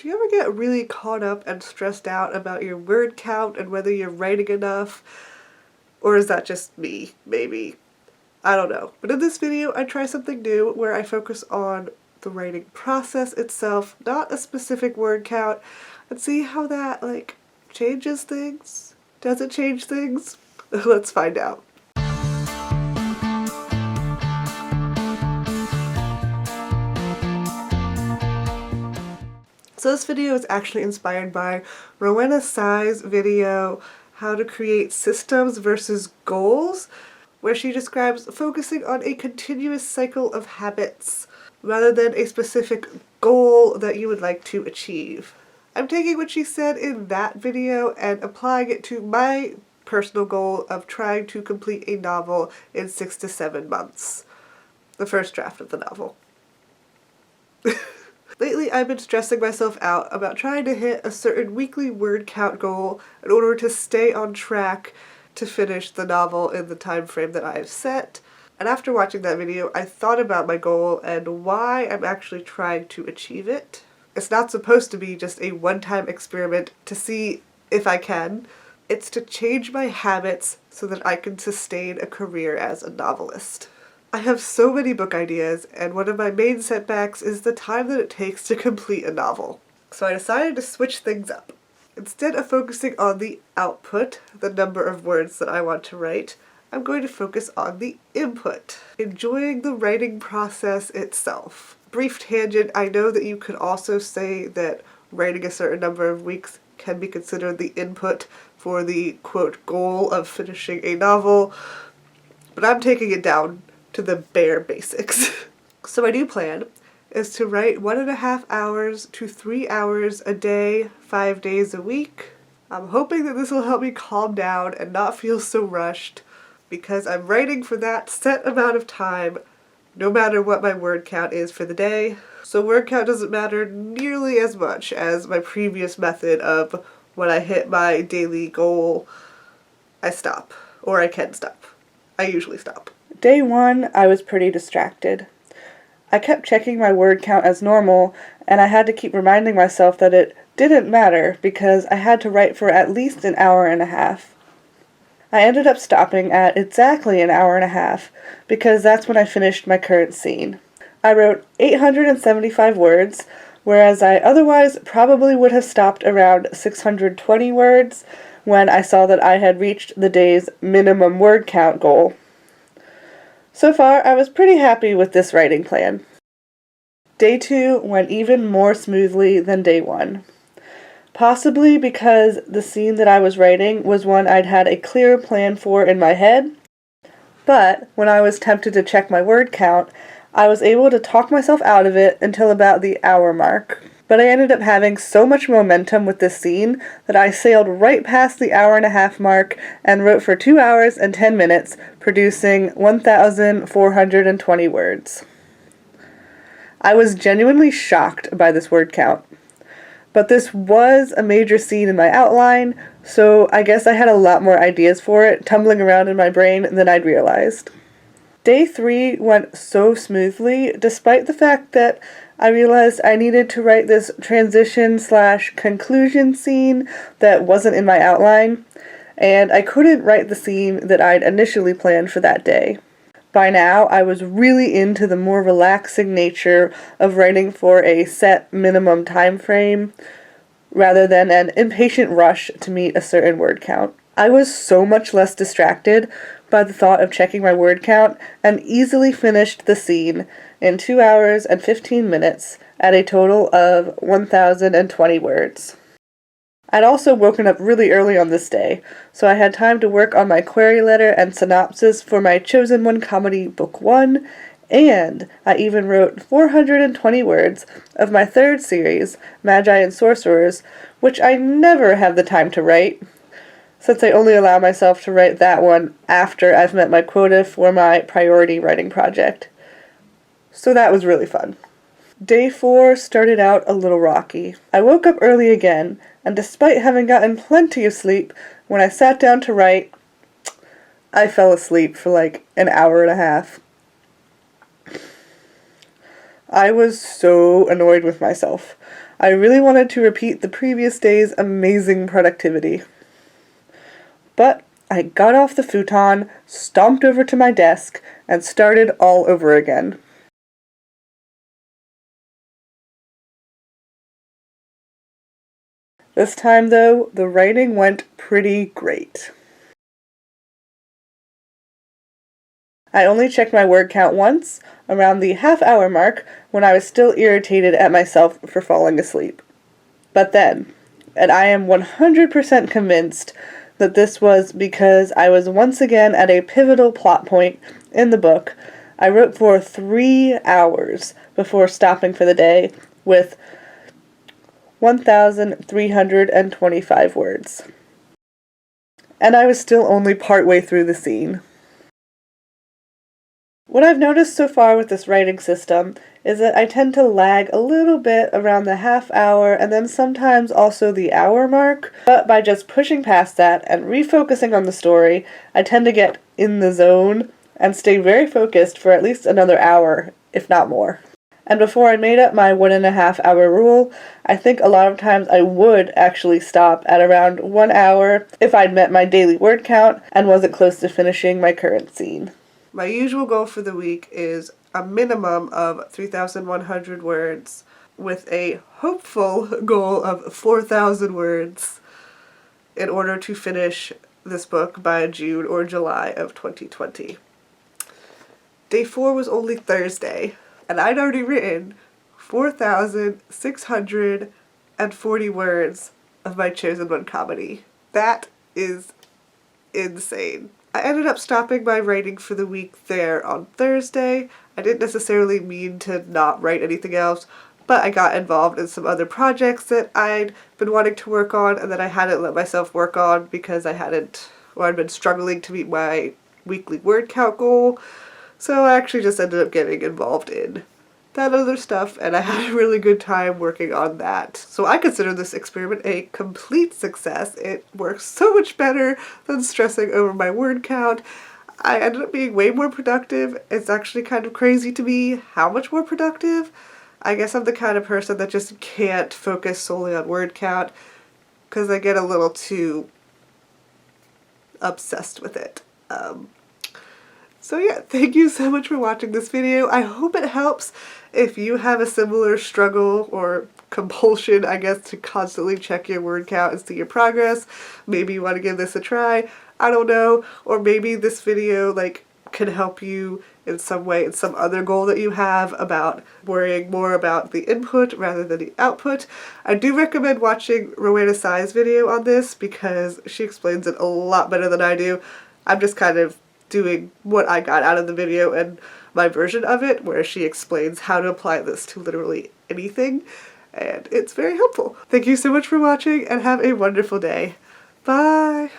Do you ever get really caught up and stressed out about your word count and whether you're writing enough? Or is that just me, maybe? I don't know. But in this video, I try something new where I focus on the writing process itself, not a specific word count, and see how that, changes things. Does it change things? Let's find out. So this video is actually inspired by Vanessa's video, How to Create Systems versus Goals, where she describes focusing on a continuous cycle of habits rather than a specific goal that you would like to achieve. I'm taking what she said in that video and applying it to my personal goal of trying to complete a novel in 6 to 7 months. The first draft of the novel. Lately, I've been stressing myself out about trying to hit a certain weekly word count goal in order to stay on track to finish the novel in the time frame that I have set. And after watching that video, I thought about my goal and why I'm actually trying to achieve it. It's not supposed to be just a one-time experiment to see if I can. It's to change my habits so that I can sustain a career as a novelist. I have so many book ideas, and one of my main setbacks is the time that it takes to complete a novel. So I decided to switch things up. Instead of focusing on the output, the number of words that I want to write, I'm going to focus on the input, enjoying the writing process itself. Brief tangent, I know that you could also say that writing a certain number of weeks can be considered the input for the, quote, goal of finishing a novel, but I'm taking it down to the bare basics. So my new plan is to write 1.5 hours to 3 hours a day, 5 days a week. I'm hoping that this will help me calm down and not feel so rushed because I'm writing for that set amount of time no matter what my word count is for the day. So word count doesn't matter nearly as much as my previous method of when I hit my daily goal, I stop. Or I can stop. I usually stop. Day 1, I was pretty distracted. I kept checking my word count as normal, and I had to keep reminding myself that it didn't matter because I had to write for at least 1.5 hours. I ended up stopping at exactly 1.5 hours because that's when I finished my current scene. I wrote 875 words, whereas I otherwise probably would have stopped around 620 words when I saw that I had reached the day's minimum word count goal. So far, I was pretty happy with this writing plan. Day 2 went even more smoothly than day 1. Possibly because the scene that I was writing was one I'd had a clear plan for in my head, but when I was tempted to check my word count, I was able to talk myself out of it until about the hour mark. But I ended up having so much momentum with this scene that I sailed right past the 1.5 hour mark and wrote for 2 hours and 10 minutes, producing 1,420 words. I was genuinely shocked by this word count. But this was a major scene in my outline, so I guess I had a lot more ideas for it tumbling around in my brain than I'd realized. Day 3 went so smoothly, despite the fact that I realized I needed to write this transition/conclusion scene that wasn't in my outline, and I couldn't write the scene that I'd initially planned for that day. By now, I was really into the more relaxing nature of writing for a set minimum time frame, rather than an impatient rush to meet a certain word count. I was so much less distracted by the thought of checking my word count and easily finished the scene in 2 hours and 15 minutes at a total of 1,020 words. I'd also woken up really early on this day, so I had time to work on my query letter and synopsis for my Chosen One Comedy Book 1, and I even wrote 420 words of my third series, Magi and Sorcerers, which I never have the time to write, since I only allow myself to write that one after I've met my quota for my priority writing project. So that was really fun. Day 4 started out a little rocky. I woke up early again, and despite having gotten plenty of sleep, when I sat down to write, I fell asleep for 1.5 hours. I was so annoyed with myself. I really wanted to repeat the previous day's amazing productivity. But I got off the futon, stomped over to my desk, and started all over again. This time, though, the writing went pretty great. I only checked my word count once, around the half-hour mark, when I was still irritated at myself for falling asleep. But then, and I am 100% convinced that this was because I was once again at a pivotal plot point in the book, I wrote for 3 hours before stopping for the day with 1,325 words. And I was still only partway through the scene. What I've noticed so far with this writing system is that I tend to lag a little bit around the half hour and then sometimes also the hour mark, but by just pushing past that and refocusing on the story, I tend to get in the zone and stay very focused for at least another hour, if not more. And before I made up my 1.5 hour rule, I think a lot of times I would actually stop at around 1 hour if I'd met my daily word count and wasn't close to finishing my current scene. My usual goal for the week is a minimum of 3,100 words with a hopeful goal of 4,000 words in order to finish this book by June or July of 2020. Day 4 was only Thursday, and I'd already written 4,640 words of my chosen one comedy. That is insane. I ended up stopping my writing for the week there on Thursday. I didn't necessarily mean to not write anything else, but I got involved in some other projects that I'd been wanting to work on and that I hadn't let myself work on because I'd been struggling to meet my weekly word count goal. So I actually just ended up getting involved in that other stuff, and I had a really good time working on that. So I consider this experiment a complete success. It works so much better than stressing over my word count. I ended up being way more productive. It's actually kind of crazy to me how much more productive. I guess I'm the kind of person that just can't focus solely on word count because I get a little too obsessed with it. So yeah, thank you so much for watching this video. I hope it helps if you have a similar struggle or compulsion, I guess, to constantly check your word count and see your progress. Maybe you want to give this a try. I don't know. Or maybe this video can help you in some way, in some other goal that you have about worrying more about the input rather than the output. I do recommend watching Rowena Sai's video on this because she explains it a lot better than I do. I'm just kind of doing what I got out of the video and my version of it, where she explains how to apply this to literally anything, and it's very helpful. Thank you so much for watching and have a wonderful day. Bye!